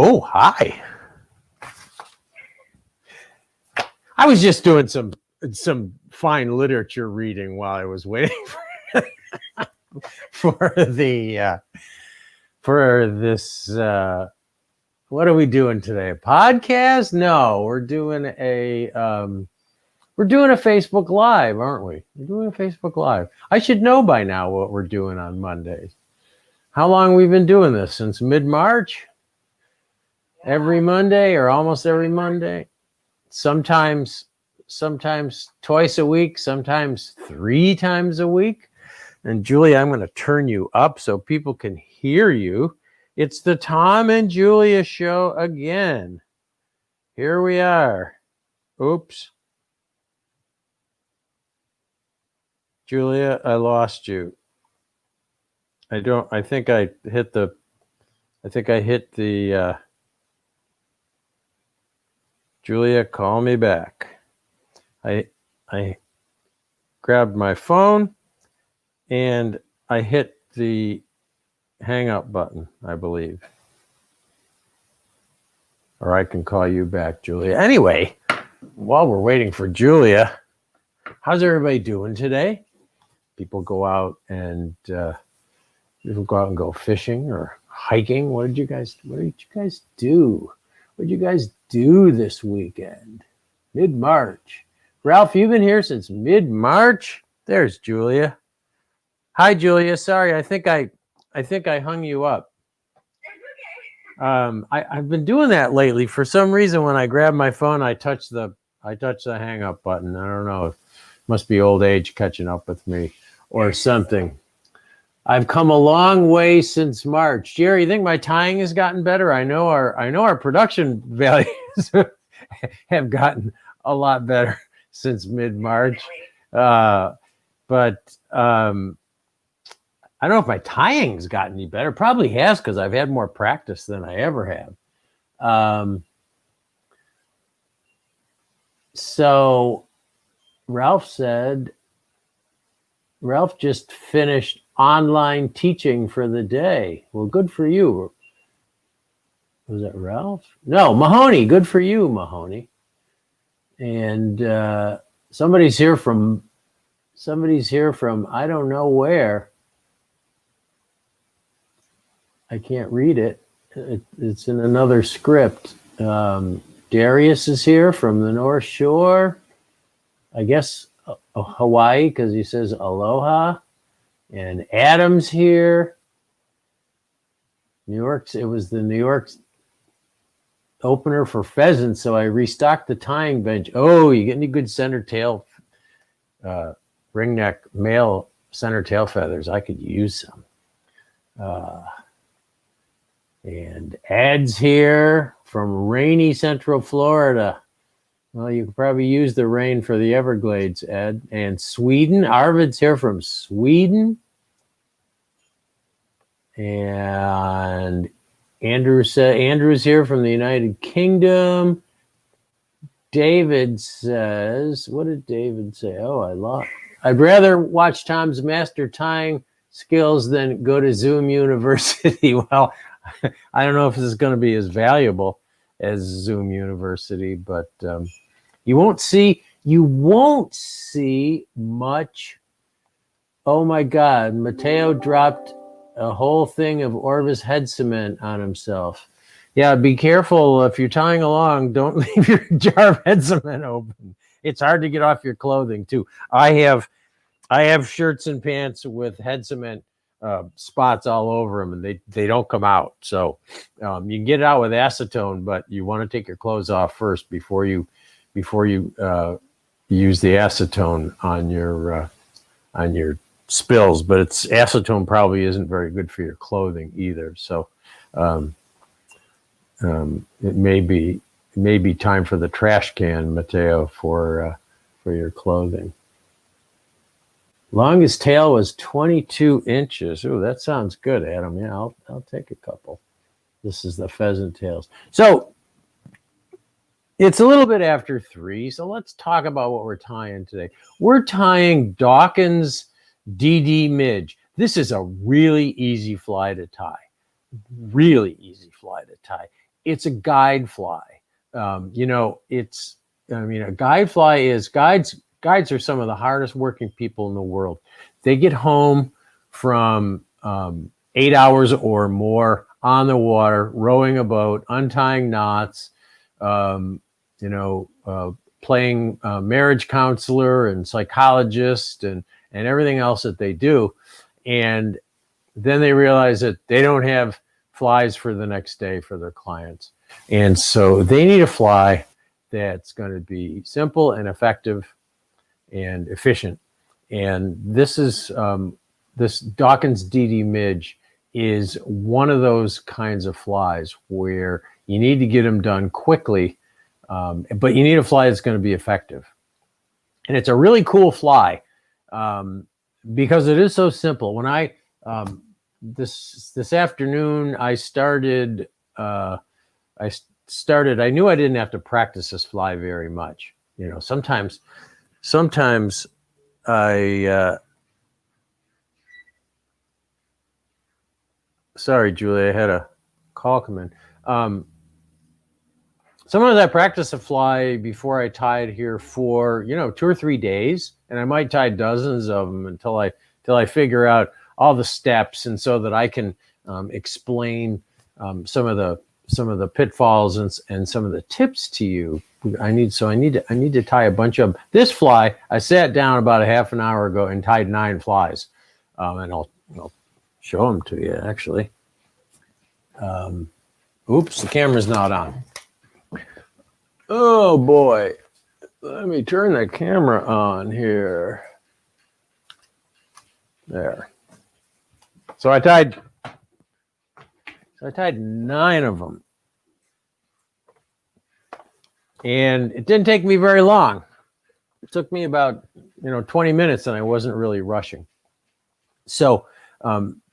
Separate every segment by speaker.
Speaker 1: Oh, hi. I was just doing some fine literature reading while I was waiting for this. What are we doing today? A podcast? No, we're doing a Facebook Live, aren't we? We're doing a Facebook Live. I should know by now what we're doing on Mondays. How long we've been doing this? Since mid-March? Every Monday or almost every Monday? Sometimes twice a week, sometimes 3 times a week. And Julia, I'm going to turn you up so people can hear you. It's the Tom and Julia show again. Here we are. Oops. Julia, I lost you. I think I hit the Julia, call me back. I grabbed my phone and I hit the hang up button, I believe. Or I can call you back, Julia. Anyway, while we're waiting for Julia, how's everybody doing today? People go out and go fishing or hiking. What did you guys do? What did you guys do this weekend? Mid-March. Ralph, you've been here since mid-March? There's Julia. Hi, Julia. Sorry, I think I hung you up. I've been doing that lately. For some reason, when I grab my phone, I touch the hang up button. I don't know. It must be old age catching up with me or something. I've come a long way since March. Jerry, you think my tying has gotten better? I know our production values have gotten a lot better since mid-March. But I don't know if my tying's gotten any better. Probably has, because I've had more practice than I ever have. So Ralph just finished online teaching for the day. Well, good for you. Was that Ralph? No, Mahoney. Good for you, Mahoney. And somebody's here from I don't know where. I can't read it. It's in another script. Darius is here from the North Shore. I guess Hawaii, because he says aloha. And Adam's here. New York. It was the New York opener for pheasants, so I restocked the tying bench. Oh, you get any good center tail, ringneck male center tail feathers? I could use some. And Ed's here from rainy Central Florida. Well, you could probably use the rain for the Everglades, Ed. And Sweden. Arvid's here from Sweden. And Andrew's here from the United Kingdom. David says, what did David say? Oh, I'd rather watch Tom's master tying skills than go to Zoom University. Well, I don't know if this is going to be as valuable as Zoom University, but you won't see much. Oh my God, Mateo dropped a whole thing of Orvis head cement on himself. Yeah, be careful if you're tying along. Don't leave your jar of head cement open. It's hard to get off your clothing too. I have shirts and pants with head cement spots all over them, and they don't come out. So you can get it out with acetone, but you want to take your clothes off first before you use the acetone on your spills. But acetone probably isn't very good for your clothing either. So it may be time for the trash can, Mateo, for your clothing. Longest tail was 22 inches. Ooh, that sounds good, Adam. Yeah, I'll take a couple. This is the pheasant tails. So it's a little bit after 3, so let's talk about what we're tying today. We're tying Dawkins DD Midge. This is a really easy fly to tie. Really easy fly to tie. it's a guide fly. You know, a guide fly is guides. Guides are some of the hardest working people in the world. They get home from 8 hours or more on the water, rowing a boat, untying knots, playing marriage counselor and psychologist and everything else that they do. And then they realize that they don't have flies for the next day for their clients. And so they need a fly that's going to be simple and effective and efficient. And this is this Dawkins DD Midge is one of those kinds of flies where you need to get them done quickly, but you need a fly that's going to be effective. And it's a really cool fly because it is so simple. When I this afternoon I started. I knew I didn't have to practice this fly very much. You know, sometimes I. Sorry, Julie, I had a call come in. Sometimes I practice a fly before I tie it here for 2 or 3 days, and I might tie dozens of them until I figure out all the steps, and so that I can explain some of the pitfalls and some of the tips to you. I need to tie a bunch of them. This fly I sat down about a half an hour ago and tied 9 flies, and I'll show them to you actually. Oops, the camera's not on. Oh boy, let me turn the camera on here. There. So I tied 9 of them. And it didn't take me very long. It took me about 20 minutes, and I wasn't really rushing. So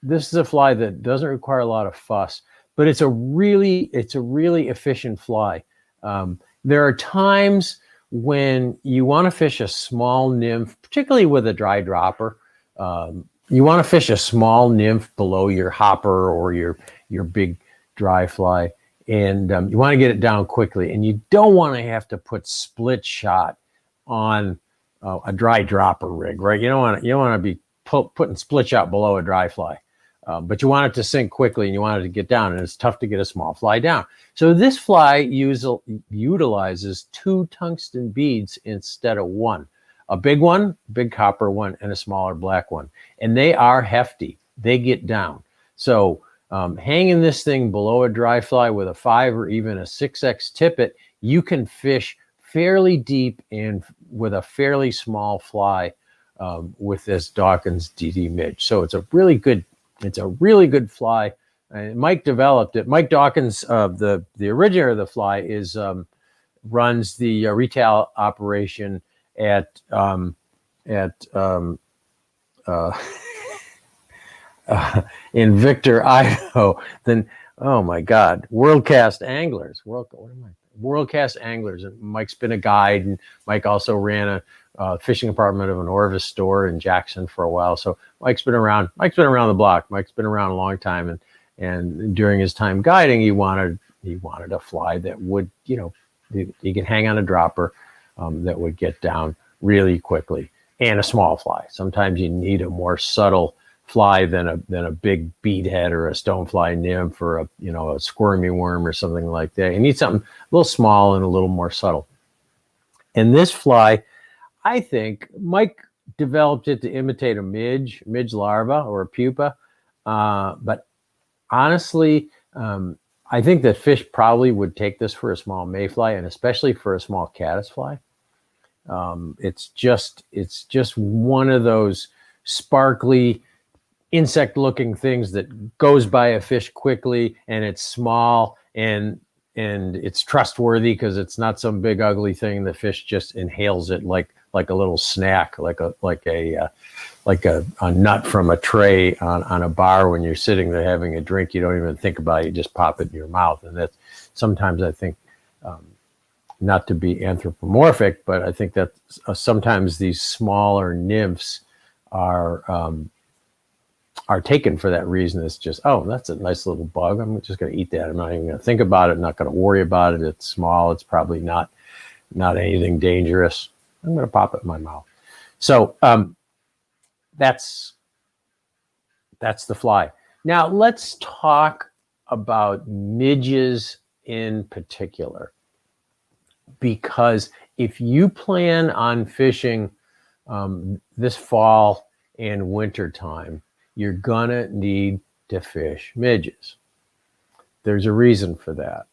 Speaker 1: this is a fly that doesn't require a lot of fuss, but it's a really efficient fly. There are times when you want to fish a small nymph, particularly with a dry dropper. You want to fish a small nymph below your hopper or your big dry fly, and you want to get it down quickly, and you don't want to have to put split shot on a dry dropper rig, right? You don't want to be putting split shot below a dry fly, but you want it to sink quickly, and you want it to get down, and it's tough to get a small fly down. So this fly utilizes 2 tungsten beads instead of 1. A big one, big copper one, and a smaller black one. And they are hefty. They get down. So hanging this thing below a dry fly with a 5 or even a 6X tippet, you can fish fairly deep and with a fairly small fly with this Dawkins DD Midge. So it's a really good fly. Mike developed it. Mike Dawkins, the originator of the fly, runs the retail operation at in Victor, Idaho. Then, oh my God, Worldcast Anglers. Worldcast Anglers. And Mike's been a guide, and Mike also ran a fishing department of an Orvis store in Jackson for a while. So Mike's been around the block. Mike's been around a long time, and during his time guiding, he wanted a fly that would, you can hang on a dropper. That would get down really quickly, and a small fly. Sometimes you need a more subtle fly than a big beadhead or a stonefly nymph or a squirmy worm or something like that. You need something a little small and a little more subtle. And this fly, I think Mike developed it to imitate a midge larva or a pupa, but honestly, I think that fish probably would take this for a small mayfly, and especially for a small caddisfly. It's just one of those sparkly insect-looking things that goes by a fish quickly, and it's small and it's trustworthy because it's not some big ugly thing. The fish just inhales it like a little snack, like a nut from a tray on a bar when you're sitting there having a drink. You don't even think about it; you just pop it in your mouth. And that's sometimes, I think, not to be anthropomorphic, but I think that sometimes these smaller nymphs are are taken for that reason. It's just, oh, that's a nice little bug. I'm just going to eat that. I'm not even going to think about it. I'm not going to worry about it. It's small. It's probably not anything dangerous. I'm going to pop it in my mouth. So that's the fly. Now let's talk about midges in particular, because if you plan on fishing this fall and winter time, you're gonna need to fish midges. There's a reason for that.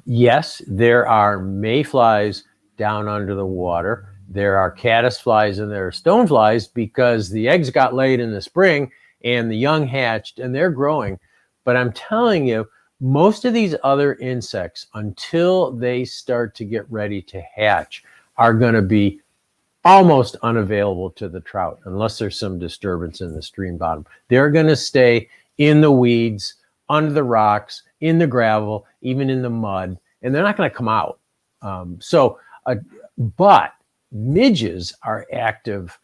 Speaker 1: Yes, there are mayflies down under the water. There are caddisflies and there are stoneflies because the eggs got laid in the spring and the young hatched and they're growing. But I'm telling you, most of these other insects, until they start to get ready to hatch, are going to be almost unavailable to the trout unless there's some disturbance in the stream bottom. They're going to stay in the weeds, under the rocks, in the gravel, even in the mud, and they're not going to come out. But midges are active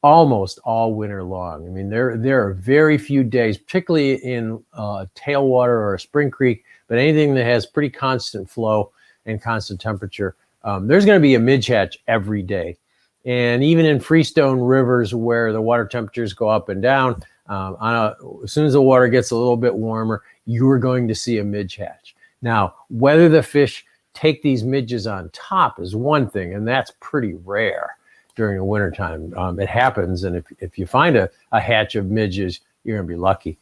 Speaker 1: almost all winter long. I mean, there are very few days, particularly in tailwater or a spring creek, but anything that has pretty constant flow and constant temperature, there's going to be a midge hatch every day. And even in freestone rivers where the water temperatures go up and down, as soon as the water gets a little bit warmer, you're going to see a midge hatch. Now, whether the fish take these midges on top is one thing, and that's pretty rare during the wintertime. It happens, and if you find a hatch of midges, you're going to be lucky.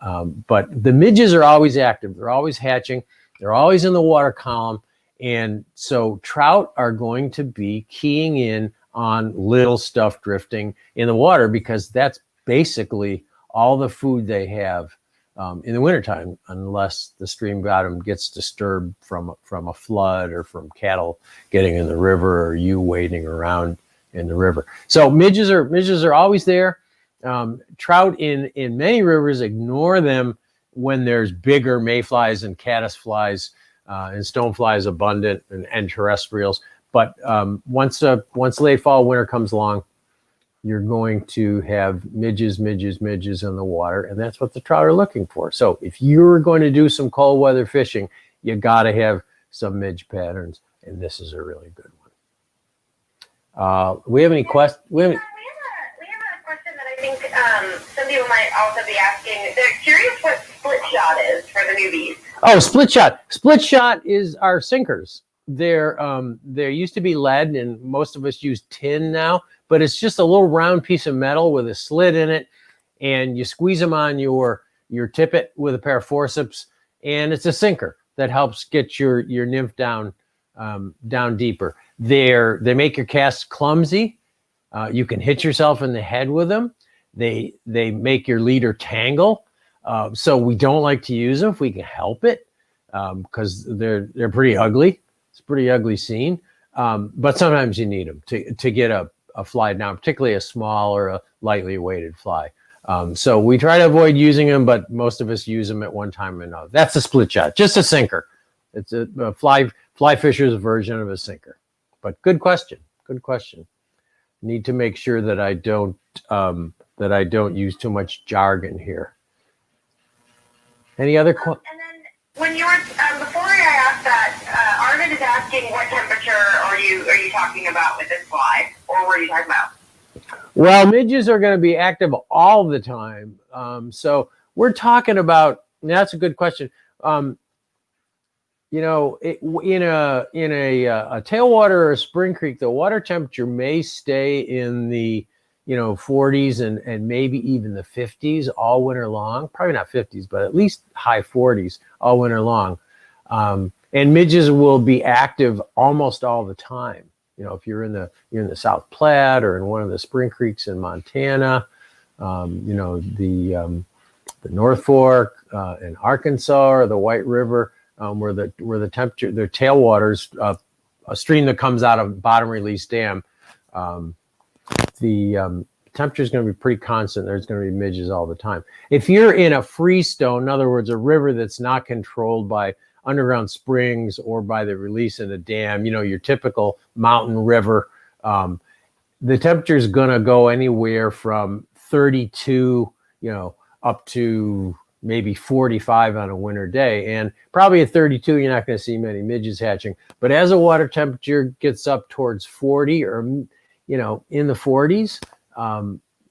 Speaker 1: But the midges are always active. They're always hatching. They're always in the water column. And so trout are going to be keying in on little stuff drifting in the water because that's basically all the food they have in the wintertime, unless the stream bottom gets disturbed from a flood or from cattle getting in the river or you wading around in the river. So midges are always there. Trout in many rivers ignore them when there's bigger mayflies and caddisflies and stoneflies abundant and terrestrials. But once late fall, winter comes along, you're going to have midges in the water, and that's what the trout are looking for. So if you're going to do some cold weather fishing, you got to have some midge patterns, and this is a really good one. We have any questions? We have a
Speaker 2: question that I think some people might also be asking. They're curious what split shot is for the newbies.
Speaker 1: Oh, split shot. Split shot is our sinkers. There used to be lead, and most of us use tin now, but it's just a little round piece of metal with a slit in it, and you squeeze them on your tippet with a pair of forceps, and it's a sinker that helps get your nymph down deeper. They make your casts clumsy. You can hit yourself in the head with them. They make your leader tangle. So we don't like to use them if we can help it, because they're pretty ugly. It's a pretty ugly scene. But sometimes you need them to get a fly down, particularly a small or a lightly weighted fly. So we try to avoid using them, but most of us use them at one time or another. That's a split shot, just a sinker. It's a fly fisher's version of a sinker. But good question. Good question. Need to make sure that I don't use too much jargon here. Any other questions?
Speaker 2: And then when you were before I asked that, Arvid is asking what temperature are you talking about with this fly, or were you talking about?
Speaker 1: Well, midges are going to be active all the time. So we're talking about. That's a good question. In a tailwater or a spring creek, the water temperature may stay in the 40s and maybe even the 50s all winter long. Probably not 50s, but at least high 40s all winter long. And midges will be active almost all the time. If you're in the South Platte or in one of the spring creeks in Montana, the North Fork in Arkansas or the White River, where the temperature, their tailwaters, a stream that comes out of Bottom Release Dam, the temperature is going to be pretty constant. There's going to be midges all the time. If you're in a freestone, in other words, a river that's not controlled by underground springs or by the release in a dam, your typical mountain river, the temperature is going to go anywhere from 32 up to maybe 45 on a winter day. And probably at 32, you're not going to see many midges hatching. But as the water temperature gets up towards 40 or, in the 40s,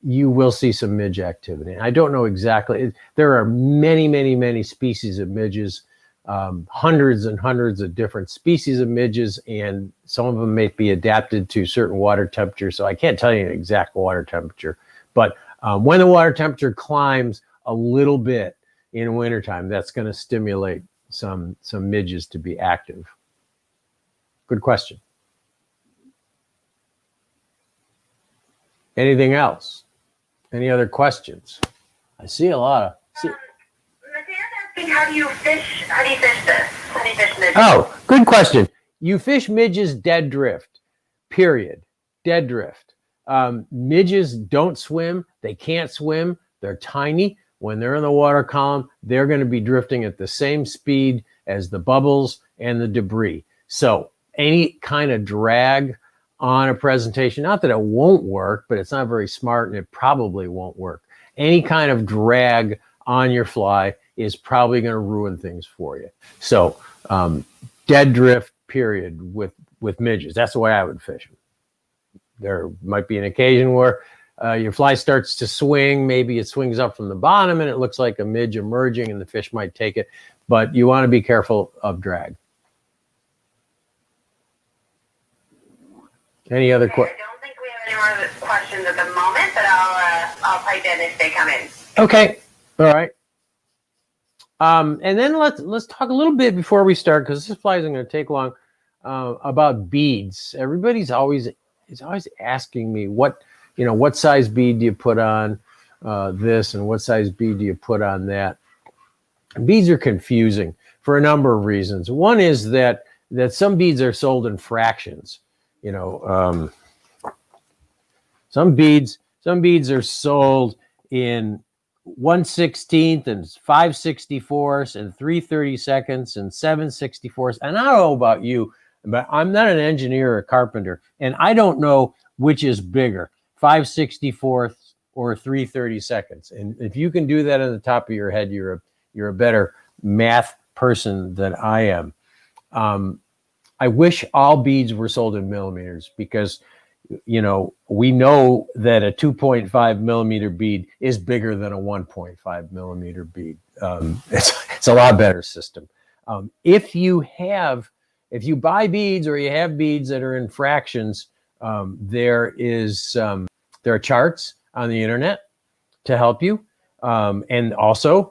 Speaker 1: you will see some midge activity. I don't know exactly. There are many, many, many species of midges, hundreds and hundreds of different species of midges, and some of them may be adapted to certain water temperatures. So I can't tell you an exact water temperature. But when the water temperature climbs a little bit in wintertime, that's going to stimulate some midges to be active. Good question. Anything else? Any other questions? I see a lot of.
Speaker 2: Mateo's asking, how do you fish this? How do you fish midges?
Speaker 1: Oh, good question. You fish midges dead drift, period. Dead drift. Midges don't swim. They can't swim. They're tiny. When they're in the water column, they're going to be drifting at the same speed as the bubbles and the debris. So any kind of drag on a presentation, not that it won't work, but it's not very smart and it probably won't work. Any kind of drag on your fly is probably going to ruin things for you. So dead drift, period, with midges. That's the way I would fish them. There might be an occasion where your fly starts to swing. Maybe it swings up from the bottom and it looks like a midge emerging and the fish might take it. But you want to be careful of drag. Any other questions?
Speaker 2: I don't think we have any more questions at the moment, but I'll pipe in if they come in.
Speaker 1: Okay. All right. And then let's talk a little bit before we start, because this fly isn't going to take long, about beads. Everybody's always asking me what size bead do you put on this and what size bead do you put on that. Beads are confusing for a number of reasons. One is that some beads are sold in fractions. Some beads are sold in 1/16 and 5/64 and 3/32 and 7/64. And I don't know about you, but I'm not an engineer or a carpenter, and I don't know which is bigger, 5/64 or 3/32. And if you can do that on the top of your head, you're a better math person than I am. I wish all beads were sold in millimeters, because we know that a 2.5 millimeter bead is bigger than a 1.5 millimeter bead. It's a lot better system. If you buy beads or you have beads that are in fractions, there are charts on the internet to help you. And also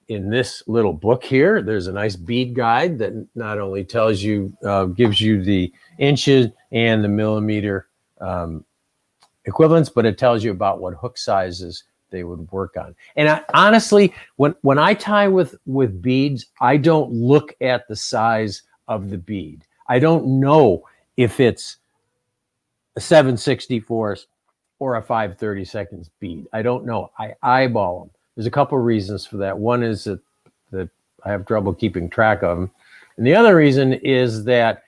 Speaker 1: in this little book here, there's a nice bead guide that not only tells you, gives you the inches and the millimeter equivalents, but it tells you about what hook sizes they would work on. And honestly, when I tie with beads, I don't look at the size of the bead. I don't know if it's a 7/64 or a 5/32 bead. I don't know. I eyeball them. There's a couple of reasons for that. One is that I have trouble keeping track of them. And the other reason is that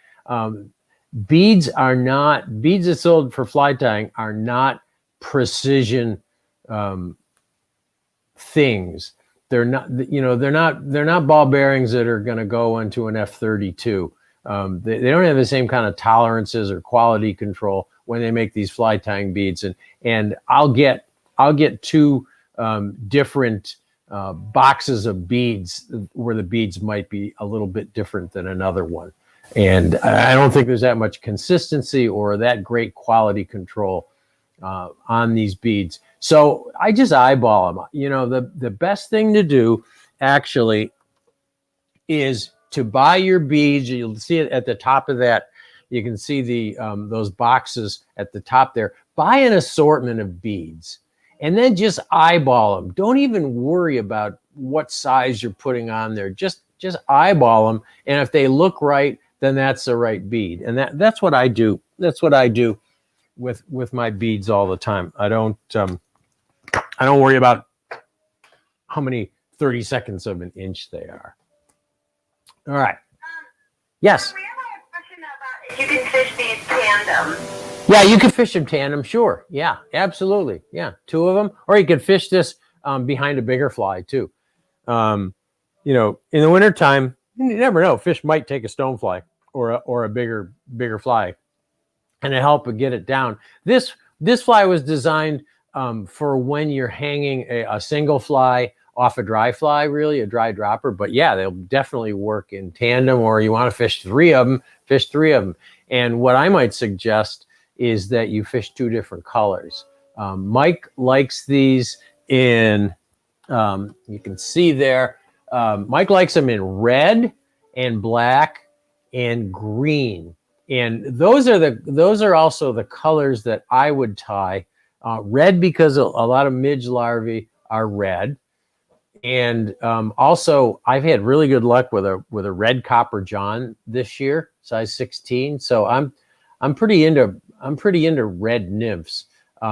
Speaker 1: beads that sold for fly tying are not precision things. They're not ball bearings that are going to go into an F32. They don't have the same kind of tolerances or quality control when they make these fly tying beads. And I'll get two different boxes of beads where the beads might be a little bit different than another one. And I don't think there's that much consistency or that great quality control on these beads. So I just eyeball them. The best thing to do actually is to buy your beads. You'll see it at the top of that. You can see those boxes at the top there. Buy an assortment of beads and then just eyeball them. Don't even worry about what size you're putting on there. Just eyeball them. And if they look right, then that's the right bead. And that's what I do. That's what I do with my beads all the time. I don't worry about how many 32nds of an inch they are. All right. Yes.
Speaker 2: We have a question about if you can fish these tandem.
Speaker 1: Yeah, you can fish them tandem, sure. Yeah, absolutely. Yeah, two of them. Or you can fish this behind a bigger fly too. In the wintertime, you never know. Fish might take a stonefly or a bigger fly, and to help get it down. This fly was designed for when you're hanging a single fly off a dry fly, really a dry dropper. But yeah, they'll definitely work in tandem, or you want to fish three of them. And what I might suggest is that you fish two different colors. Mike likes these in, you can see there, Mike likes them in red and black and green. And those are also the colors that I would tie. Red, because a lot of midge larvae are red. And also, I've had really good luck with a red copper john this year, size 16. So I'm pretty into red nymphs.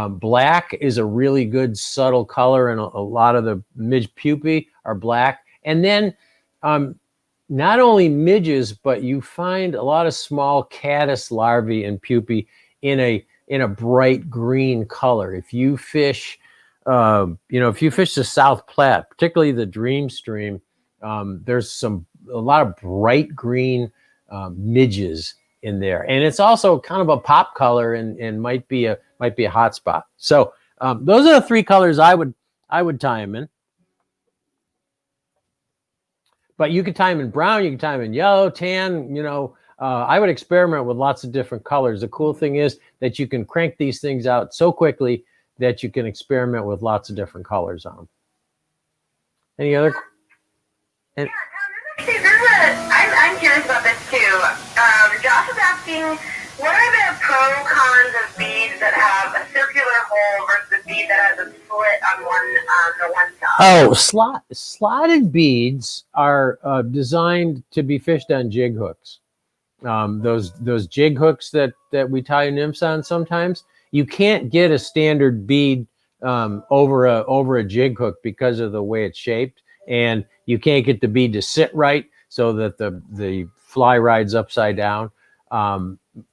Speaker 1: Black is a really good subtle color, and a lot of the midge pupae are black. And then not only midges, but you find a lot of small caddis larvae and pupae in a bright green color. If you fish the South Platte, particularly the Dream Stream, there's a lot of bright green midges in there, and it's also kind of a pop color and might be a hot spot. So those are the three colors I would tie them in. But you could tie them in brown, you can tie them in yellow, tan. I would experiment with lots of different colors. The cool thing is that you can crank these things out so quickly that you can experiment with lots of different colors on them. Any other?
Speaker 2: Yeah, I'm curious about this too. Josh is asking, what are the pros and cons of beads that have a circular hole versus a bead that has a slit on the one side?
Speaker 1: Oh, slotted beads are designed to be fished on jig hooks. Those jig hooks that we tie nymphs on sometimes. You can't get a standard bead over a jig hook because of the way it's shaped, and you can't get the bead to sit right so that the fly rides upside down.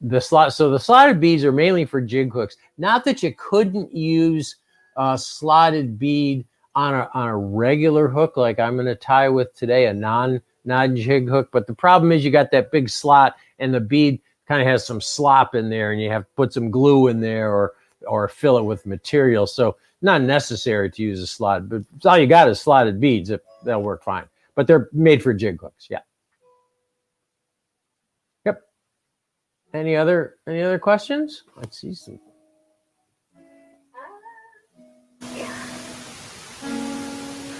Speaker 1: The slotted beads are mainly for jig hooks. Not that you couldn't use a slotted bead on a regular hook like I'm going to tie with today, a non-jig hook, but the problem is you got that big slot and the bead kind of has some slop in there, and you have to put some glue in there or fill it with material. So not necessary to use a slot, but all you got is slotted beads. They'll work fine, but they're made for jig hooks. Yeah. Yep. Any other questions? Let's see some.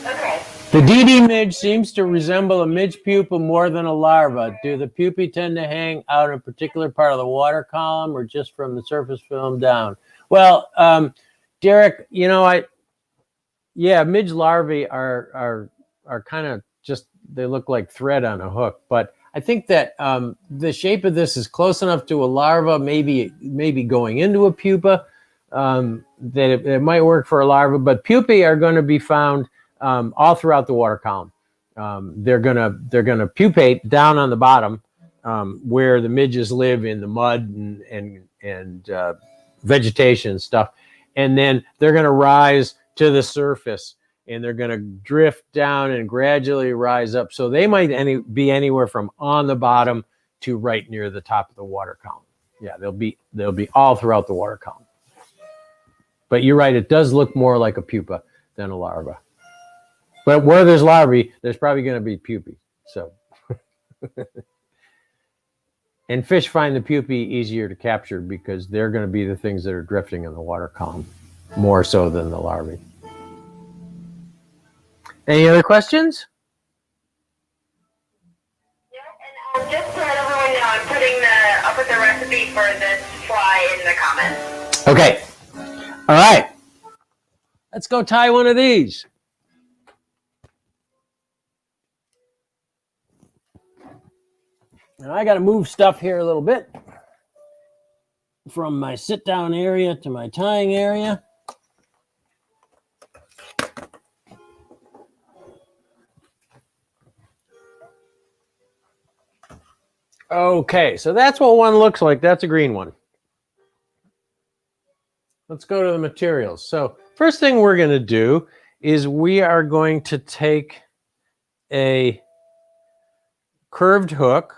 Speaker 2: Okay.
Speaker 1: The DD midge seems to resemble a midge pupa more than a larva. Do the pupae tend to hang out in a particular part of the water column or just from the surface film down? Well, Derek, midge larvae are kind of just, they look like thread on a hook. But I think that the shape of this is close enough to a larva, maybe going into a pupa, that it might work for a larva. But pupae are going to be found all throughout the water column. They're gonna pupate down on the bottom where the midges live in the mud and vegetation and stuff, and then they're gonna rise to the surface and they're gonna drift down and gradually rise up. So they might be anywhere from on the bottom to right near the top of the water column. Yeah, they'll be all throughout the water column. But you're right, it does look more like a pupa than a larva. But where there's larvae, there's probably going to be pupae. So, and fish find the pupae easier to capture because they're going to be the things that are drifting in the water column more so than the larvae. Any other questions?
Speaker 2: Yeah, and just to let everyone know, I'll put the recipe for this fly in the comments.
Speaker 1: Okay. All right. Let's go tie one of these. Now I got to move stuff here a little bit from my sit down area to my tying area. Okay, so that's what one looks like. That's a green one. Let's go to the materials. So first thing we're going to do is we are going to take a curved hook,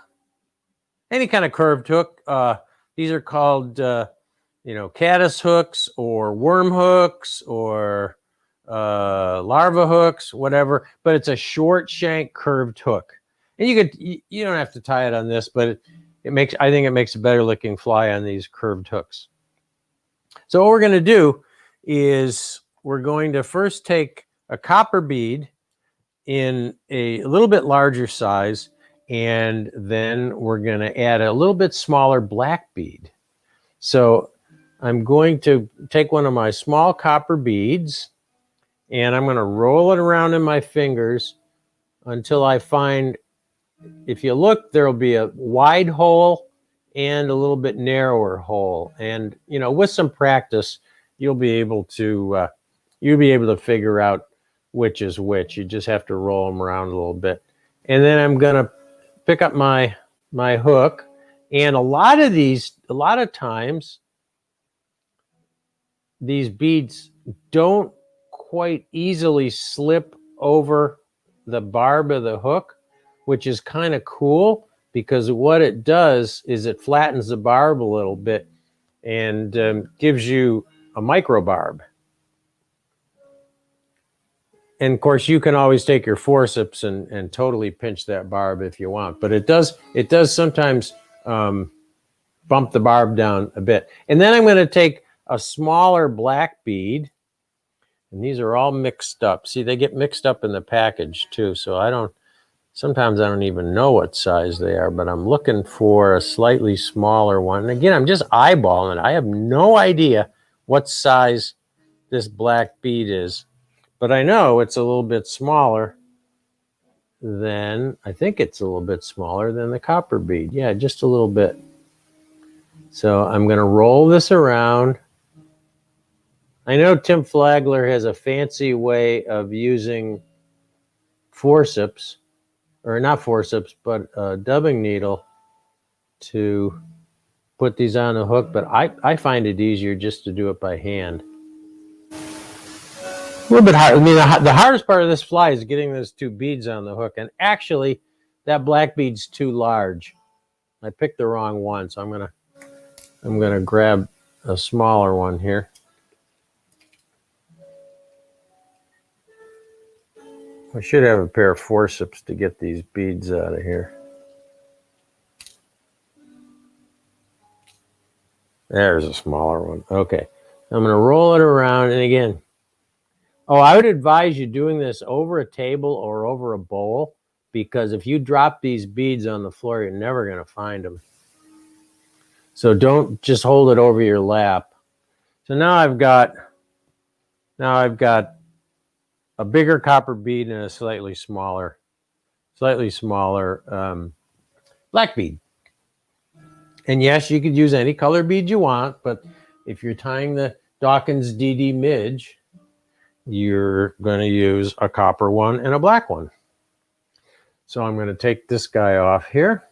Speaker 1: any kind of curved hook. These are called, caddis hooks or worm hooks or larva hooks, whatever. But it's a short shank curved hook, and you don't have to tie it on this, but I think it makes a better looking fly on these curved hooks. So what we're going to do is we're going to first take a copper bead in a little bit larger size, and then we're going to add a little bit smaller black bead. So I'm going to take one of my small copper beads, and I'm going to roll it around in my fingers until I find, if you look, there'll be a wide hole and a little bit narrower hole. And, with some practice, you'll be able to figure out which is which. You just have to roll them around a little bit. And then I'm going to pick up my hook. And a lot of times, these beads don't quite easily slip over the barb of the hook, which is kind of cool, because what it does is it flattens the barb a little bit and gives you a micro barb. And of course, you can always take your forceps and totally pinch that barb if you want, but it does sometimes bump the barb down a bit. And then I'm going to take a smaller black bead, and these are all mixed up. See, they get mixed up in the package too, so sometimes I don't even know what size they are, but I'm looking for a slightly smaller one. And again, I'm just eyeballing it. I have no idea what size this black bead is, but I know it's a little bit smaller than, I think it's a little bit smaller than the copper bead. Yeah, just a little bit. So I'm going to roll this around. I know Tim Flagler has a fancy way of using forceps, or not forceps, but a dubbing needle to put these on the hook, but I find it easier just to do it by hand. A little bit hard. I mean, the hardest part of this fly is getting those two beads on the hook, and actually, that black bead's too large. I picked the wrong one, so I'm gonna grab a smaller one here. I should have a pair of forceps to get these beads out of here. There's a smaller one. Okay. I'm going to roll it around. And again, I would advise you doing this over a table or over a bowl, because if you drop these beads on the floor, you're never going to find them. So don't just hold it over your lap. So now I've got a bigger copper bead and a slightly smaller black bead. And yes, you could use any color bead you want, but if you're tying the Dawkins DD Midge, you're going to use a copper one and a black one. So I'm going to take this guy off here.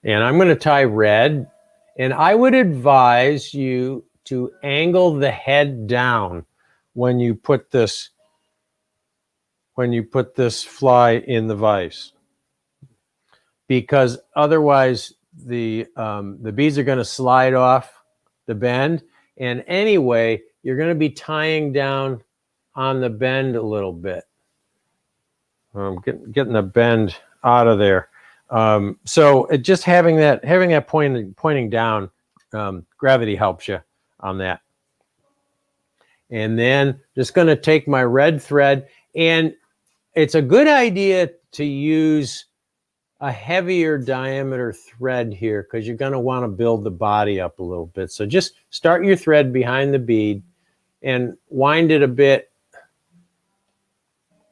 Speaker 1: And I'm going to tie red. And I would advise you to angle the head down when you put this fly in the vise, because otherwise the beads are going to slide off the bend, and anyway you're going to be tying down on the bend a little bit. I'm getting the bend out of there. So just having that pointing down, gravity helps you on that. And then just going to take my red thread, and it's a good idea to use a heavier diameter thread here, because you're going to want to build the body up a little bit. So just start your thread behind the bead and wind it a bit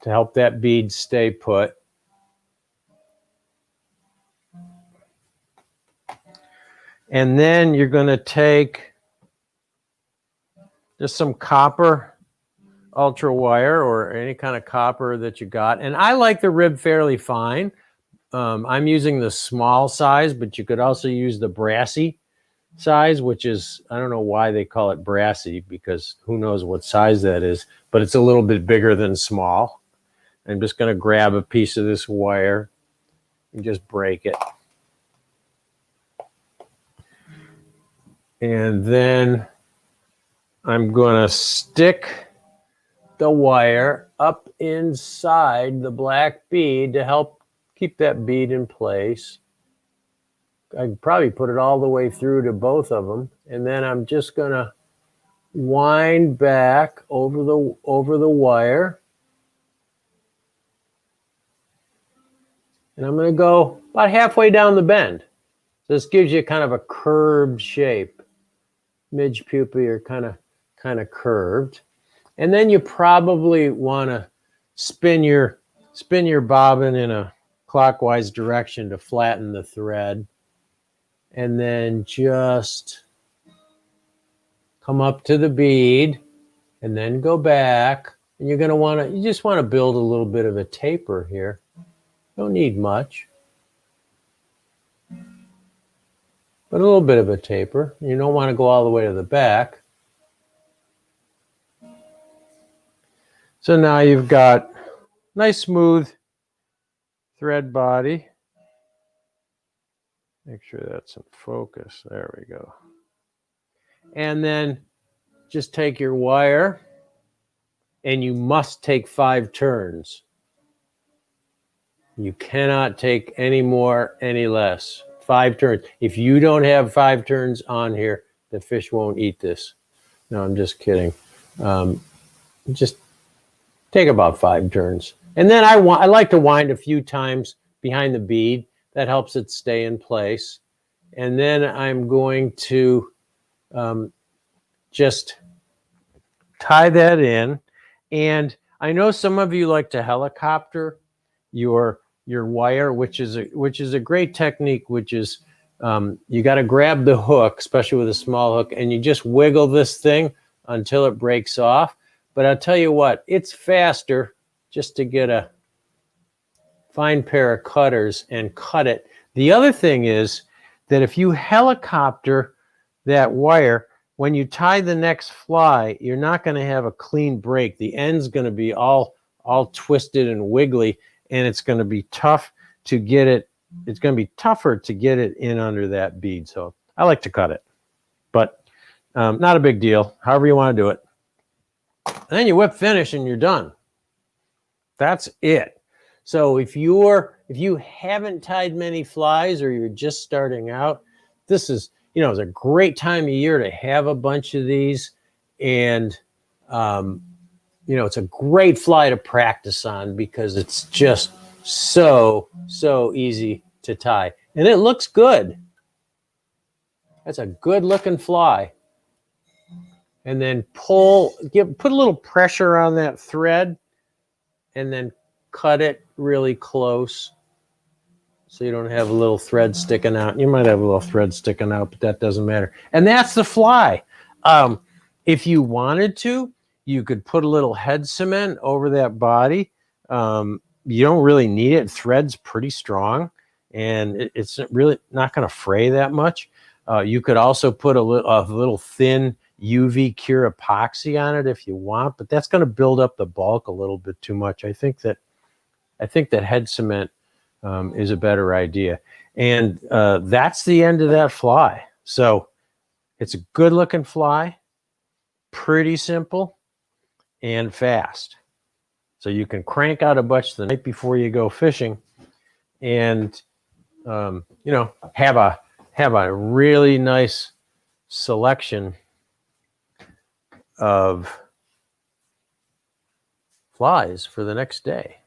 Speaker 1: to help that bead stay put. And then you're going to take just some copper ultra wire, or any kind of copper that you got. And I like the rib fairly fine. I'm using the small size, but you could also use the brassy size, which is, I don't know why they call it brassy, because who knows what size that is, but it's a little bit bigger than small. I'm just going to grab a piece of this wire and just break it. And then I'm going to stick the wire up inside the black bead to help keep that bead in place. I could probably put it all the way through to both of them. And then I'm just going to wind back over the wire. And I'm going to go about halfway down the bend. So this gives you kind of a curved shape. Midge pupae are kind of curved. And then you probably want to spin your bobbin in a clockwise direction to flatten the thread. And then just come up to the bead and then go back. And you just want to build a little bit of a taper here. Don't need much, but a little bit of a taper. You don't want to go all the way to the back. So now you've got nice smooth thread body. Make sure that's in focus. There we go. And then just take your wire, and you must take 5 turns. You cannot take any more, any less. 5 turns. If you don't have 5 turns on here, the fish won't eat this. No, I'm just kidding. Just take about 5 turns. And then I like to wind a few times behind the bead. That helps it stay in place. And then I'm going to just tie that in. And I know some of you like to helicopter your wire, which is a great technique, which is you got to grab the hook, especially with a small hook, and you just wiggle this thing until it breaks off. But I'll tell you what, it's faster just to get a fine pair of cutters and cut it. The other thing is that if you helicopter that wire, when you tie the next fly, you're not going to have a clean break. The end's going to be all twisted and wiggly, and it's going to be tough to get it. It's going to be tougher to get it in under that bead. So I like to cut it, but not a big deal. However you want to do it. And then you whip finish and you're done. That's it. So if you haven't tied many flies or you're just starting out, this is, it's a great time of year to have a bunch of these. And, it's a great fly to practice on because it's just so easy to tie. And it looks good. That's a good looking fly. And then put a little pressure on that thread and then cut it really close so you don't have a little thread sticking out. You might have a little thread sticking out, but that doesn't matter. And that's the fly. If you wanted to, you could put a little head cement over that body. You don't really need it. Thread's pretty strong, and it's really not going to fray that much. You could also put a little thin UV cure epoxy on it if you want, but that's going to build up the bulk a little bit too much. I think that head cement is a better idea. And that's the end of that fly. So it's a good looking fly, pretty simple and fast. So you can crank out a bunch the night before you go fishing and, have a really nice selection of flies for the next day.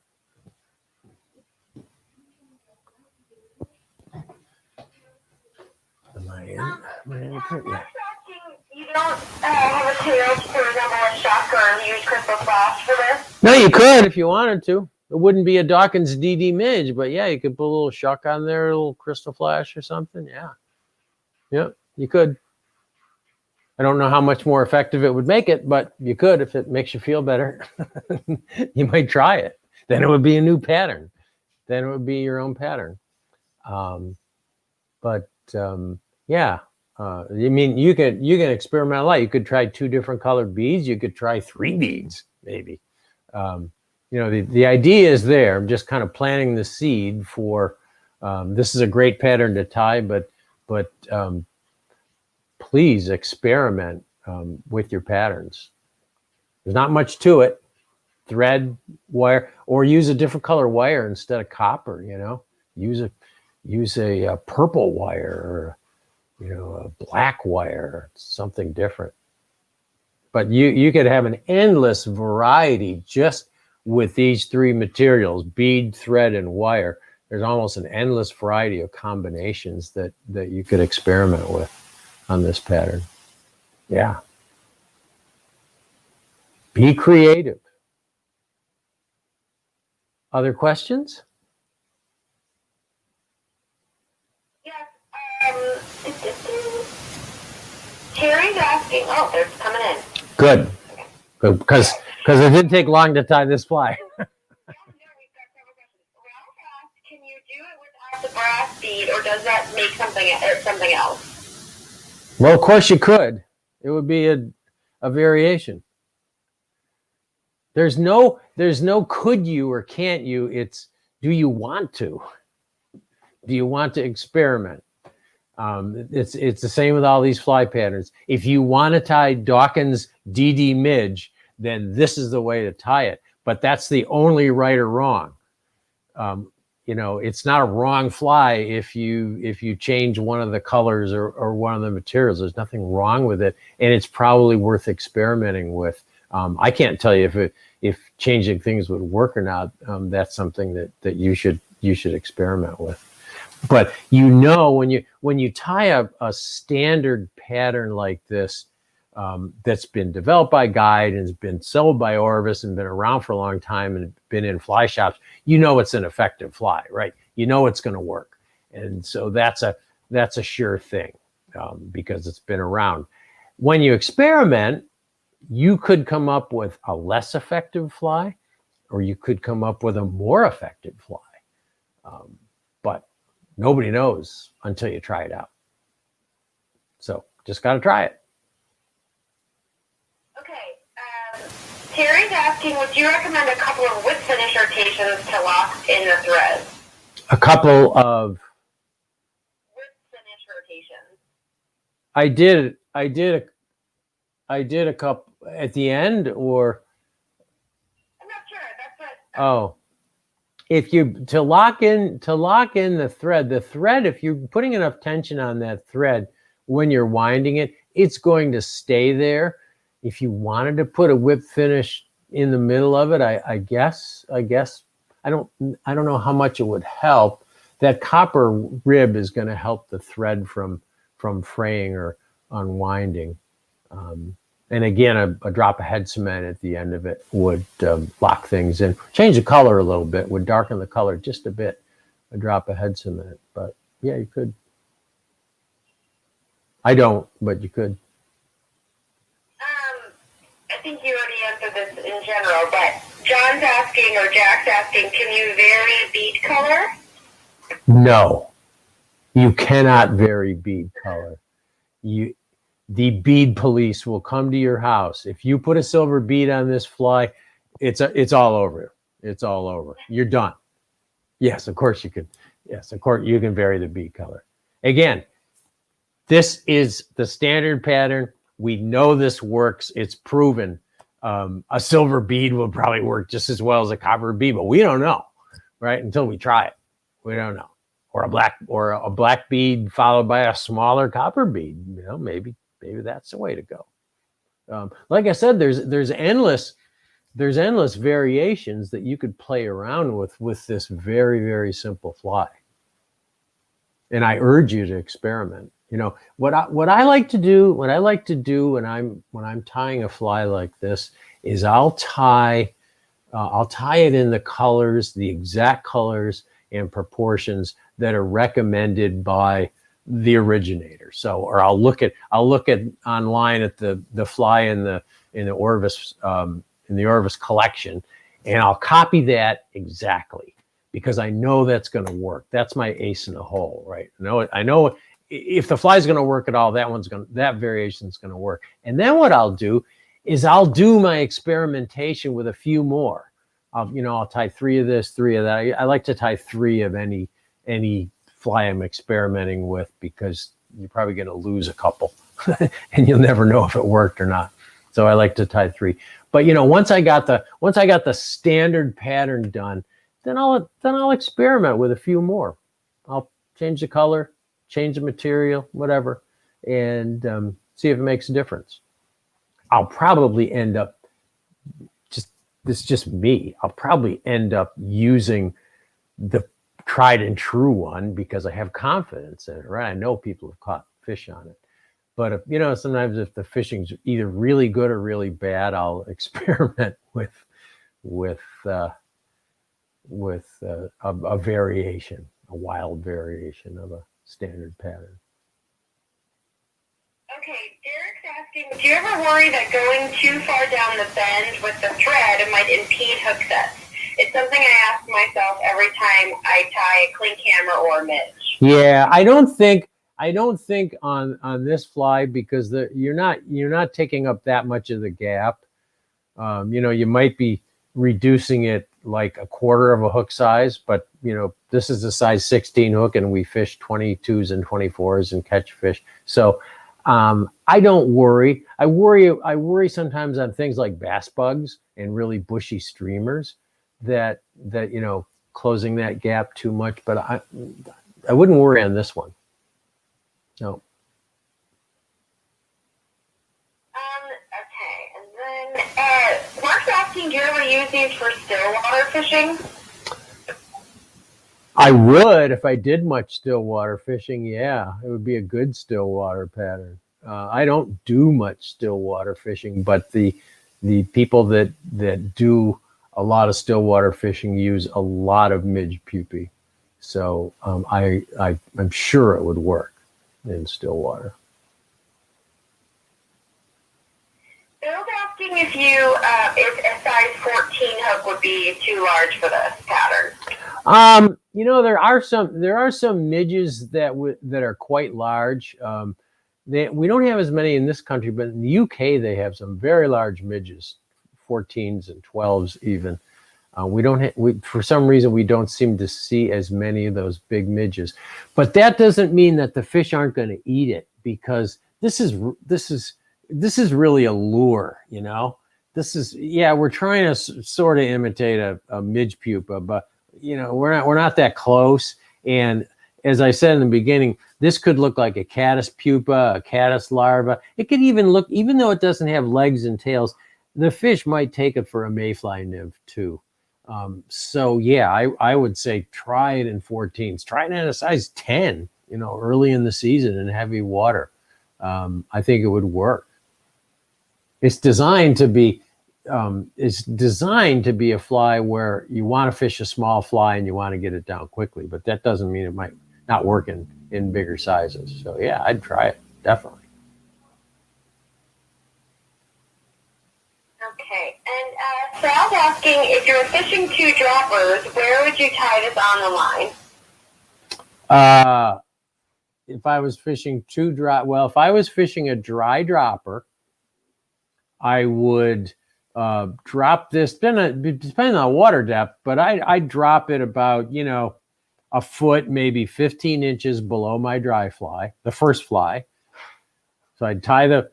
Speaker 1: Am I in?
Speaker 2: You don't have a tail, for example, a shuck or use crystal flash for this?
Speaker 1: No, you could if you wanted to. It wouldn't be a Dawkins DD Midge, but yeah, you could put a little shuck on there, a little crystal flash or something. Yeah. Yep, you could. I don't know how much more effective it would make it, but you could if it makes you feel better. You might try it. Then it would be a new pattern. Then it would be your own pattern. Yeah. I mean, you can experiment a lot. You could try 2 different colored beads. You could try 3 beads, maybe. You know, the idea is there. I'm just kind of planting the seed for. This is a great pattern to tie, but please experiment with your patterns. There's not much to it. Thread, wire, or use a different color wire instead of copper. You know, use a purple wire, or you know, a black wire, something different. But you could have an endless variety just with these 3 materials: bead, thread, and wire. There's almost an endless variety of combinations that you could experiment with on this pattern. Yeah. Be creative. Other questions?
Speaker 2: Yes. Terry's asking. Oh, they're coming in.
Speaker 1: Good. Good, because it didn't take long to tie this fly.
Speaker 2: Can you do it without the brass bead, or does that make something else?
Speaker 1: Well, of course you could. It would be a variation. There's no could you or can't you. It's, do you want to? Do you want to experiment? It's the same with all these fly patterns. If you want to tie Dawkins DD Midge, then this is the way to tie it. But that's the only right or wrong. You know, it's not a wrong fly if you change one of the colors or one of the materials. There's nothing wrong with it, and it's probably worth experimenting with. I can't tell you if changing things would work or not. That's something that you should experiment with. But you know, when you tie a standard pattern like this, that's been developed by Guide and has been sold by Orvis and been around for a long time and been in fly shops, you know it's an effective fly, right? You know it's going to work, and so that's a sure thing because it's been around. When you experiment, you could come up with a less effective fly, or you could come up with a more effective fly, but nobody knows until you try it out. So just got to try it.
Speaker 2: Terry's asking, would you recommend a couple of whip finish rotations to lock in the thread?
Speaker 1: A couple of
Speaker 2: whip finish rotations.
Speaker 1: I did a couple at the end, or
Speaker 2: I'm not sure. That's what.
Speaker 1: Oh, if you to lock in the thread, if you're putting enough tension on that thread when you're winding it, it's going to stay there. If you wanted to put a whip finish in the middle of it, I guess I don't know how much it would help. That copper rib is going to help the thread from fraying or unwinding. And again, a drop of head cement at the end of it would lock things in. Change the color a little bit, would darken the color just a bit. A drop of head cement, but yeah, you could. I don't, but you could.
Speaker 2: I think you already answered this in general, but John's asking, or Jack's asking, can you vary bead color?
Speaker 1: No, you cannot vary bead color. The bead police will come to your house. If you put a silver bead on this fly, it's all over. It's all over. You're done. Yes, of course you could. Yes, of course you can vary the bead color. Again, this is the standard pattern. We know this works. It's proven. A silver bead will probably work just as well as a copper bead, but we don't know, right? Until we try it, we don't know. Or a black bead followed by a smaller copper bead. You know, maybe that's the way to go. Like I said, there's endless variations that you could play around with this very, very simple fly. And I urge you to experiment. You know, what I like to do when I'm tying a fly like this is I'll tie it in the colors, the exact colors and proportions that are recommended by the originator. So, or I'll look at online at the fly in the Orvis collection, and I'll copy that exactly because I know that's going to work. That's my ace in the hole, right? I know if the fly's going to work at all, that variation's going to work. And then what I'll do is I'll do my experimentation with a few more. I'll tie 3 of this, 3 of that. I like to tie 3 of any fly I'm experimenting with, because you're probably going to lose a couple and you'll never know if it worked or not. So I like to tie 3. But once I got the standard pattern done, then I'll experiment with a few more. I'll change the color, change the material, whatever, and see if it makes a difference. I'll probably end up this is just me. I'll probably end up using the tried and true one because I have confidence in it, right? I know people have caught fish on it. But if sometimes if the fishing's either really good or really bad, I'll experiment with a variation, a wild variation of a standard pattern.
Speaker 2: Okay, Derek's asking, do you ever worry that going too far down the bend with the thread might impede hook sets? It's something I ask myself every time I tie a clink hammer or a midge.
Speaker 1: Yeah, I don't think on this fly, because you're not taking up that much of the gap. You might be reducing it like a quarter of a hook size, but this is a size 16 hook, and we fish 22s and 24s and catch fish. So I don't worry. I worry sometimes on things like bass bugs and really bushy streamers that closing that gap too much. But I wouldn't worry on this one. No.
Speaker 2: Okay, and then Mark's asking, do you ever use these for stillwater fishing?
Speaker 1: I would if I did much stillwater fishing. Yeah, it would be a good stillwater pattern. I don't do much stillwater fishing, but the people that do a lot of stillwater fishing use a lot of midge pupae. So I'm sure it would work in stillwater.
Speaker 2: Bill's asking if if a size 14 hook would be too large for this pattern.
Speaker 1: There are some midges that are quite large. We don't have as many in this country, but in the UK they have some very large midges, 14s and 12s even. For some reason we don't seem to see as many of those big midges, but that doesn't mean that the fish aren't going to eat it, because this is really a lure. We're trying to sort of imitate a midge pupa, but we're not that close. And as I said in the beginning, this could look like a caddis pupa, a caddis larva. It could even look, even though it doesn't have legs and tails, the fish might take it for a mayfly nymph too. So yeah, I would say try it in 14s. Try it at a size 10, early in the season in heavy water. I think it would work. It's designed to be a fly where you want to fish a small fly and you want to get it down quickly, but that doesn't mean it might not work in bigger sizes. So yeah, I'd try it, definitely.
Speaker 2: Okay, and Sal's asking, if you're fishing 2 droppers, where would you tie this on the line?
Speaker 1: If I was fishing if I was fishing a dry dropper, I would drop this, depending on water depth, but I'd drop it about, a foot, maybe 15 inches below my dry fly, the first fly. So I'd tie the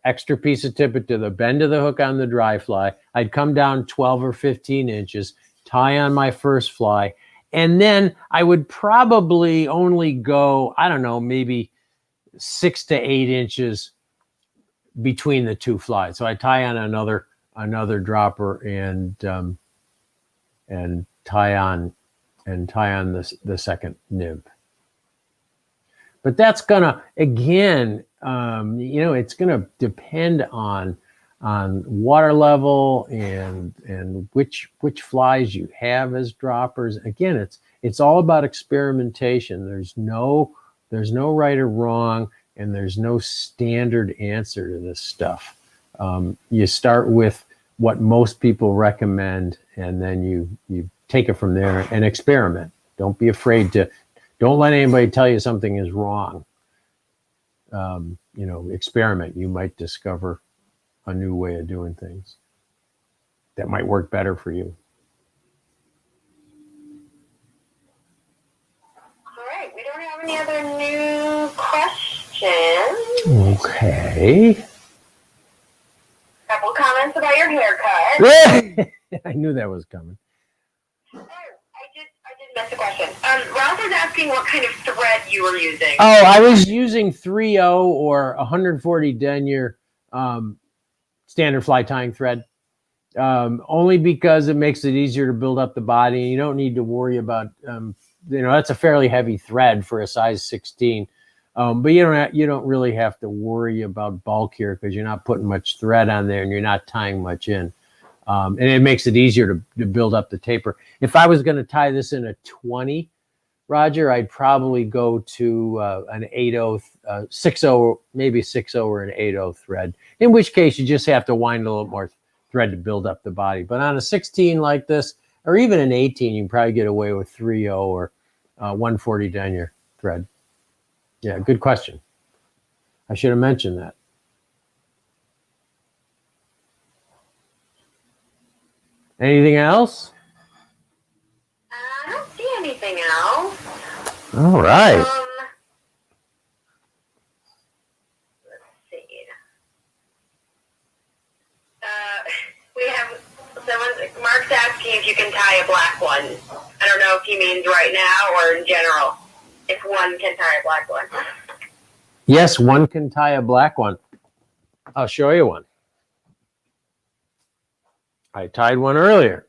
Speaker 1: extra piece of tippet to the bend of the hook on the dry fly. I'd come down 12 or 15 inches, tie on my first fly, and then I would probably only go, I don't know, maybe 6 to 8 inches between the 2 flies. So I tie on another dropper and tie on the second nymph. But that's gonna, again, it's gonna depend on water level and which flies you have as droppers. Again, it's all about experimentation. There's no right or wrong, and there's no standard answer to this stuff. You start with what most people recommend, and then you take it from there and experiment. Don't be afraid Don't let anybody tell you something is wrong. Experiment. You might discover a new way of doing things that might work better for you.
Speaker 2: All right, we don't have any other new questions.
Speaker 1: Okay.
Speaker 2: Couple comments about your haircut.
Speaker 1: I knew that was coming.
Speaker 2: Oh, I did miss a question. Ralph was asking what kind of thread you were using.
Speaker 1: Oh, I was using 3/0 or 140 denier standard fly tying thread. Only because it makes it easier to build up the body. You don't need to worry about, that's a fairly heavy thread for a size 16. But you don't really have to worry about bulk here because you're not putting much thread on there and you're not tying much in. And it makes it easier to build up the taper. If I was going to tie this in a 20, Roger, I'd probably go to an 8/0, 6/0, maybe 6/0 or an 8/0 thread, in which case you just have to wind a little more thread to build up the body. But on a 16 like this, or even an 18, you can probably get away with 3/0 or 140 denier thread. Yeah, good question. I should have mentioned that. Anything else?
Speaker 2: I don't see anything else.
Speaker 1: All right.
Speaker 2: Let's see. We have Mark's asking if you can tie a black one. I don't know if he means right now or in general. If one can tie a black one.
Speaker 1: Yes, one can tie a black one. I'll show you one. I tied one earlier.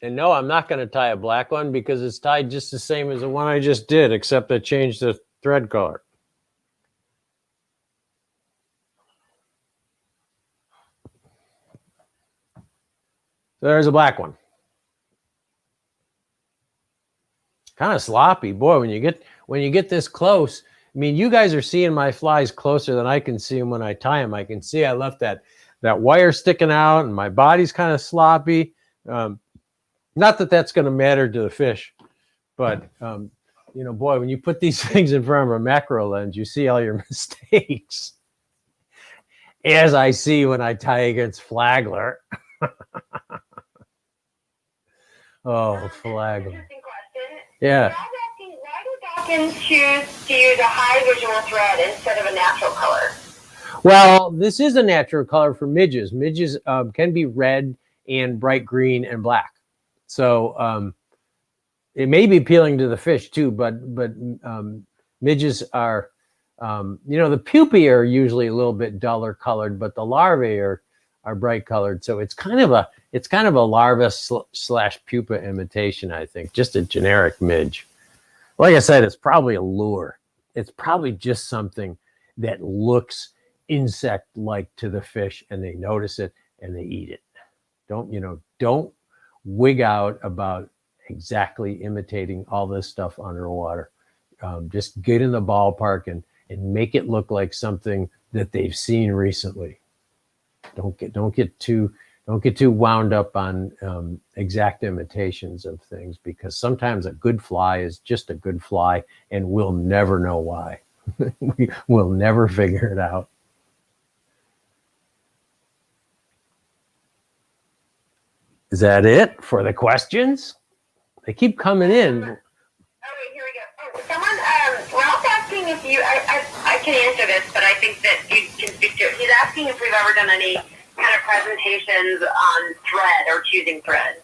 Speaker 1: And no, I'm not going to tie a black one because it's tied just the same as the one I just did, except I changed the thread color. So there's a black one. Kind of sloppy. Boy, when you get this close, I mean, you guys are seeing my flies closer than I can see them when I tie them. I can see I left that wire sticking out and my body's kind of sloppy. Not that that's going to matter to the fish, but, boy, when you put these things in front of a macro lens, you see all your mistakes. As I see when I tie against Flagler. Oh, Flagler.
Speaker 2: Interesting question.
Speaker 1: Yeah.
Speaker 2: I was asking, why do Dawkins choose to use a high visual thread instead of a natural color?
Speaker 1: Well, this is a natural color for midges. Midges can be red and bright green and black. So it may be appealing to the fish too, but midges are, the pupae are usually a little bit duller colored, but the larvae are bright colored. So it's kind of a larva slash pupa imitation, I think, just a generic midge. Like I said, it's probably a lure. It's probably just something that looks insect-like to the fish and they notice it and they eat it. Don't wig out about exactly imitating all this stuff underwater. Just get in the ballpark and make it look like something that they've seen recently. Don't get too wound up on exact imitations of things, because sometimes a good fly is just a good fly and we'll never know why. We'll never figure it out. Is that it for the questions? They keep coming in.
Speaker 2: Oh, wait, here we go. Oh, someone, Ralph's asking if you, I can answer this, but I think that you can speak to it. He's asking if we've ever done any kind of presentations on thread or choosing thread.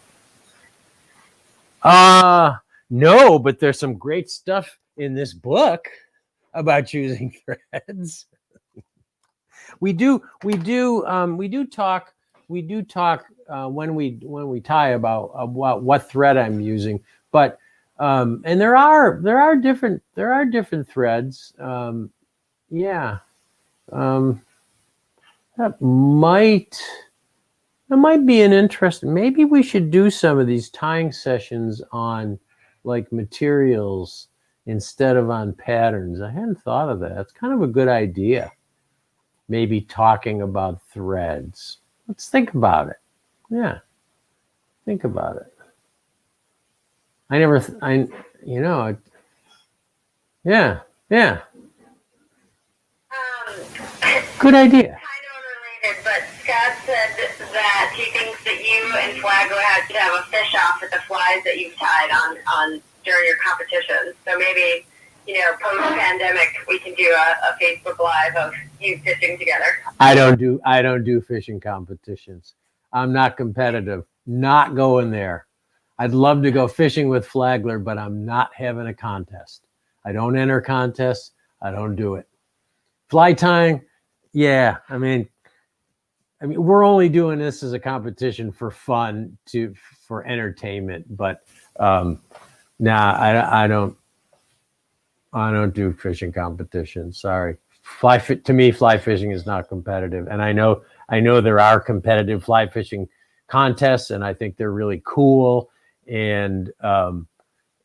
Speaker 1: No, but there's some great stuff in this book about choosing threads. We do talk when we tie about what thread I'm using, but and there are different threads. That might be an interest. Maybe we should do some of these tying sessions on like materials instead of on patterns. I hadn't thought of that. It's kind of a good idea. Maybe talking about threads. Let's think about it. Yeah, think about it. I never, I, you know, yeah. Good idea.
Speaker 2: Kind of unrelated, but Scott said that he thinks that you and Flago had to have a fish off with the flies that you've tied on during your competitions. So maybe, post-pandemic, we can do a Facebook Live of you fishing together.
Speaker 1: I don't do fishing competitions. I'm not competitive. Not going there. I'd love to go fishing with Flagler, but I'm not having a contest. I don't enter contests. I don't do it. Fly tying, yeah. I mean, we're only doing this as a competition for fun, for entertainment. But I don't do fishing competitions. Sorry. To me, fly fishing is not competitive, and I know there are competitive fly fishing contests, and I think they're really cool. And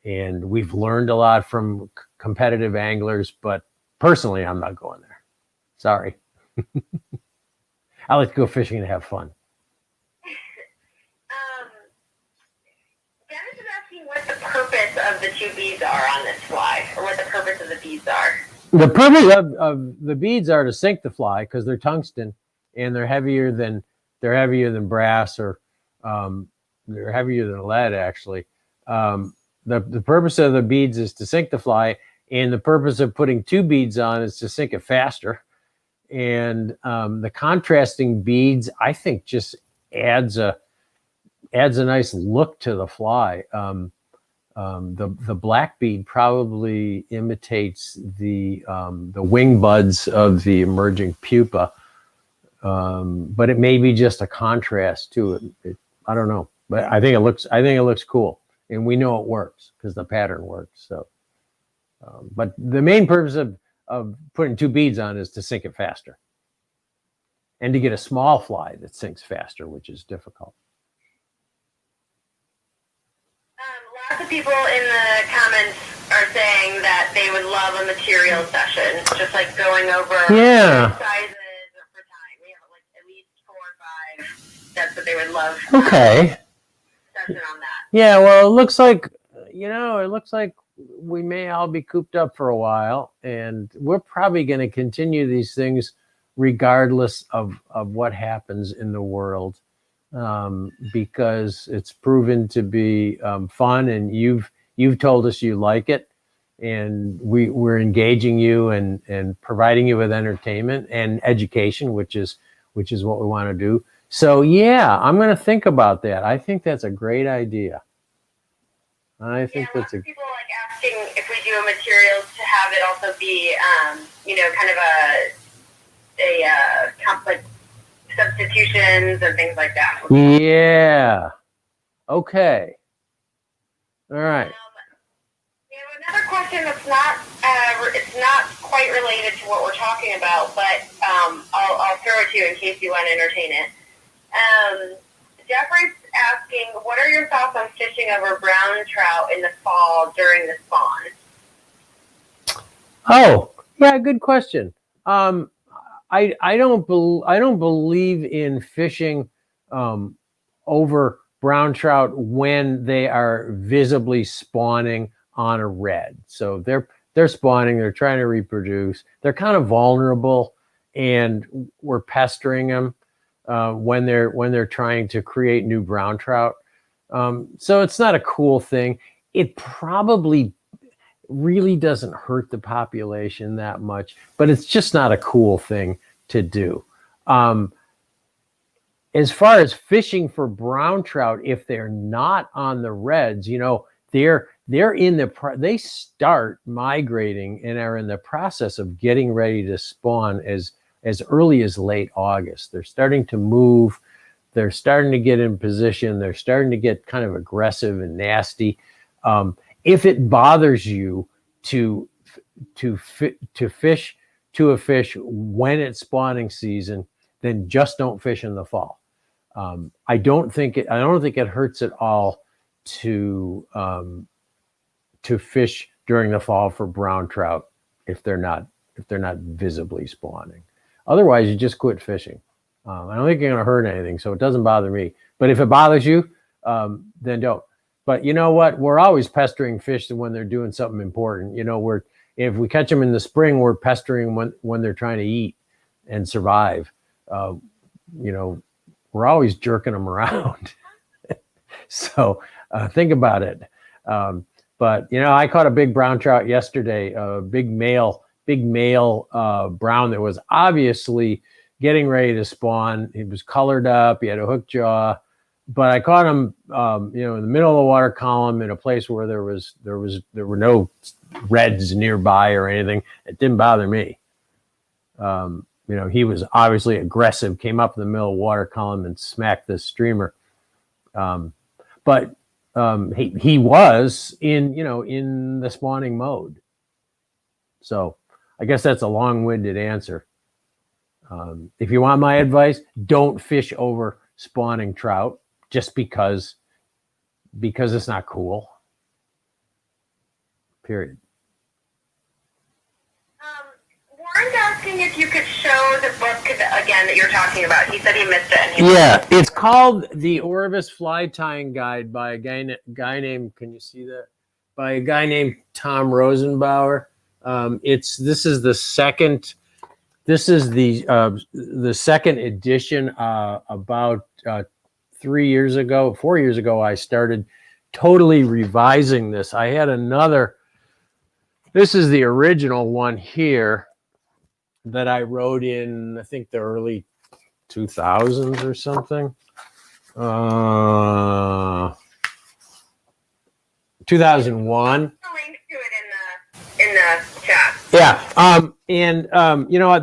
Speaker 1: we've learned a lot from competitive anglers, but personally, I'm not going there. Sorry. I like to go fishing and have fun.
Speaker 2: Dennis is asking what the purpose of the two beads are on this fly, or what the purpose of the beads are.
Speaker 1: The purpose of the beads are to sink the fly because they're tungsten and they're heavier than brass, or they're heavier than lead, actually. The purpose of the beads is to sink the fly, and the purpose of putting two beads on is to sink it faster. And the contrasting beads, I think, just adds a nice look to the fly. The black bead probably imitates the wing buds of the emerging pupa, but it may be just a contrast to it. I don't know, but I think it looks cool, and we know it works because the pattern works. So, but the main purpose of putting two beads on is to sink it faster, and to get a small fly that sinks faster, which is difficult.
Speaker 2: Lots of people in the comments are saying that they would love a material session, just like going over sizes for time. We have like at least 4 or 5. That's what they would love.
Speaker 1: Okay.
Speaker 2: Session on that.
Speaker 1: Yeah. Well, it looks like we may all be cooped up for a while, and we're probably going to continue these things regardless of what happens in the world. Because it's proven to be fun, and you've told us you like it, and we're engaging you and providing you with entertainment and education, which is what we want to do. So yeah, I'm going to think about that. I think that's a great idea.
Speaker 2: Lots of people like asking if we do a materials to have it also be kind of a complex substitutions and things like that.
Speaker 1: Yeah. Okay. All right.
Speaker 2: We have another question that's it's not quite related to what we're talking about, but I'll throw it to you in case you want to entertain it. Jeffrey's asking, what are your thoughts on fishing over brown trout in the fall during the spawn?
Speaker 1: Oh, yeah, good question. I don't believe in fishing over brown trout when they are visibly spawning on a red. So they're spawning, they're trying to reproduce, they're kind of vulnerable, and we're pestering them when they're trying to create new brown trout. So it's not a cool thing. It probably really doesn't hurt the population that much, but it's just not a cool thing to do. As far as fishing for brown trout, if they're not on the reds, they start migrating and are in the process of getting ready to spawn as early as late August. They're starting to move. They're starting to get in position. They're starting to get kind of aggressive and nasty. If it bothers you to fish to a fish when it's spawning season, then just don't fish in the fall. I don't think it hurts at all to fish during the fall for brown trout if they're not visibly spawning. Otherwise, you just quit fishing. I don't think you're going to hurt anything, so it doesn't bother me. But if it bothers you, then don't. But you know what? We're always pestering fish when they're doing something important. If we catch them in the spring, we're pestering when they're trying to eat and survive. We're always jerking them around. So think about it. But I caught a big brown trout yesterday, a big male brown that was obviously getting ready to spawn. He was colored up. He had a hook jaw, but I caught him, in the middle of the water column in a place where there were no reds nearby or anything. It didn't bother me. He was obviously aggressive, came up in the middle of the water column and smacked this streamer. But he was in the spawning mode. So I guess that's a long-winded answer. If you want my advice, don't fish over spawning trout just because it's not cool. Period.
Speaker 2: Warren's asking if you could show the book again that you're talking about. He said he missed it.
Speaker 1: It's called The Orvis Fly Tying Guide by a guy named, can you see that? By a guy named Tom Rosenbauer. This is the second edition. About 4 years ago, I started totally revising this. I had another. This is the original one here that I wrote in, I think, the early 2000s or something. 2001.
Speaker 2: Link to it in the chat.
Speaker 1: Yeah.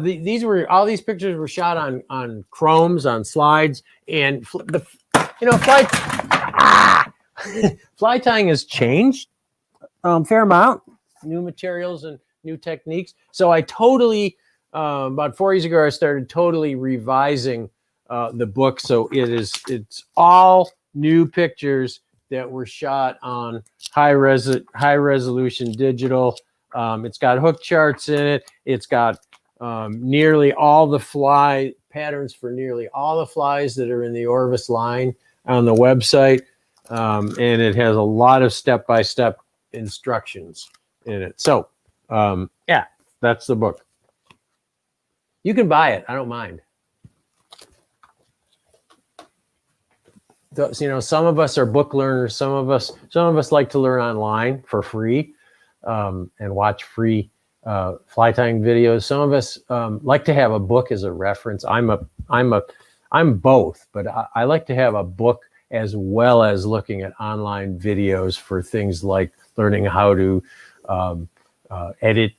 Speaker 1: These were, all these pictures were shot on chromes, on slides, and fly tying has changed fair amount, new materials and new techniques. So I totally, about 4 years ago, I started totally revising the book. So it's all new pictures that were shot on high resolution digital. It's got hook charts in it. It's got nearly all the fly patterns for nearly all the flies that are in the Orvis line on the website. And it has a lot of step-by-step instructions in it. So, that's the book. You can buy it. I don't mind. Some of us are book learners. Some of us like to learn online for free and watch free fly tying videos. Some of us like to have a book as a reference. I'm both, but I like to have a book as well as looking at online videos for things like learning how to edit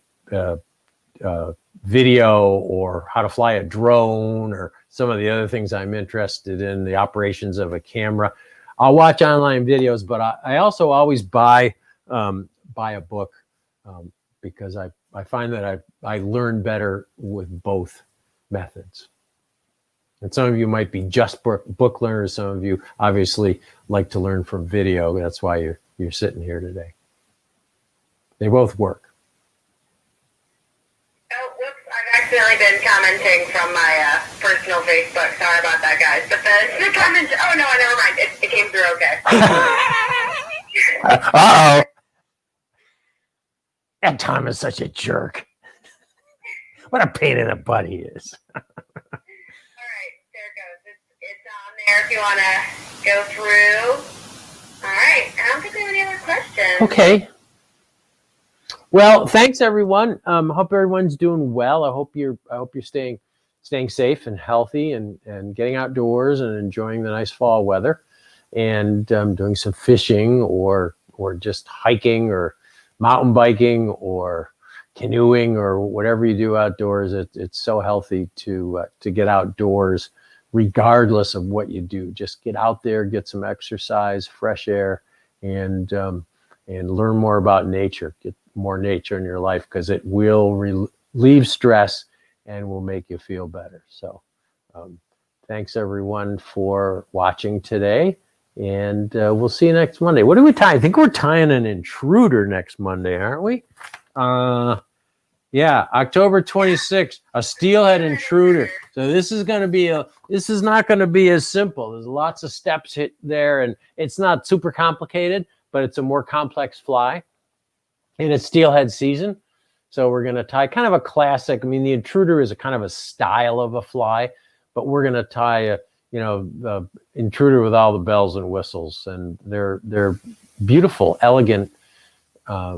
Speaker 1: video, or how to fly a drone, or some of the other things I'm interested in, the operations of a camera. I'll watch online videos, but I also always buy a book because I find that I learn better with both methods. And some of you might be just book learners. Some of you obviously like to learn from video. That's why you're sitting here today. They both work.
Speaker 2: Oh, whoops. I've accidentally been commenting from my personal Facebook. Sorry about that, guys. But the comment, oh no, never mind. It came through okay.
Speaker 1: Uh-oh. That Tom is such a jerk. What a pain in the butt he is.
Speaker 2: All right, there it goes. It's on there if you want to go through. All right. I don't think we have any other questions.
Speaker 1: Okay. Well, thanks everyone. Hope everyone's doing well. I hope you're staying safe and healthy and getting outdoors and enjoying the nice fall weather, and doing some fishing or just hiking or mountain biking or canoeing or whatever you do outdoors. It's so healthy to get outdoors, regardless of what you do. Just get out there, get some exercise, fresh air, and learn more about nature. Get more nature in your life, because it will relieve stress and will make you feel better. So thanks everyone for watching today, and we'll see you next Monday. What are we tying? I think we're tying an intruder next Monday, aren't we? Yeah, October 26th, a steelhead intruder. So this is not going to be as simple. There's lots of steps hit there, and it's not super complicated, but it's a more complex fly. And it's steelhead season. So we're going to tie kind of a classic. I mean, the intruder is a kind of a style of a fly, but we're going to tie the intruder with all the bells and whistles, and they're beautiful, elegant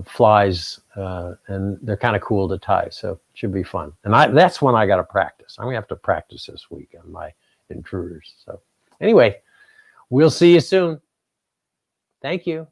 Speaker 1: flies, and they're kind of cool to tie. So it should be fun. And that's when I got to practice. I'm going to have to practice this week on my intruders. So anyway, we'll see you soon. Thank you.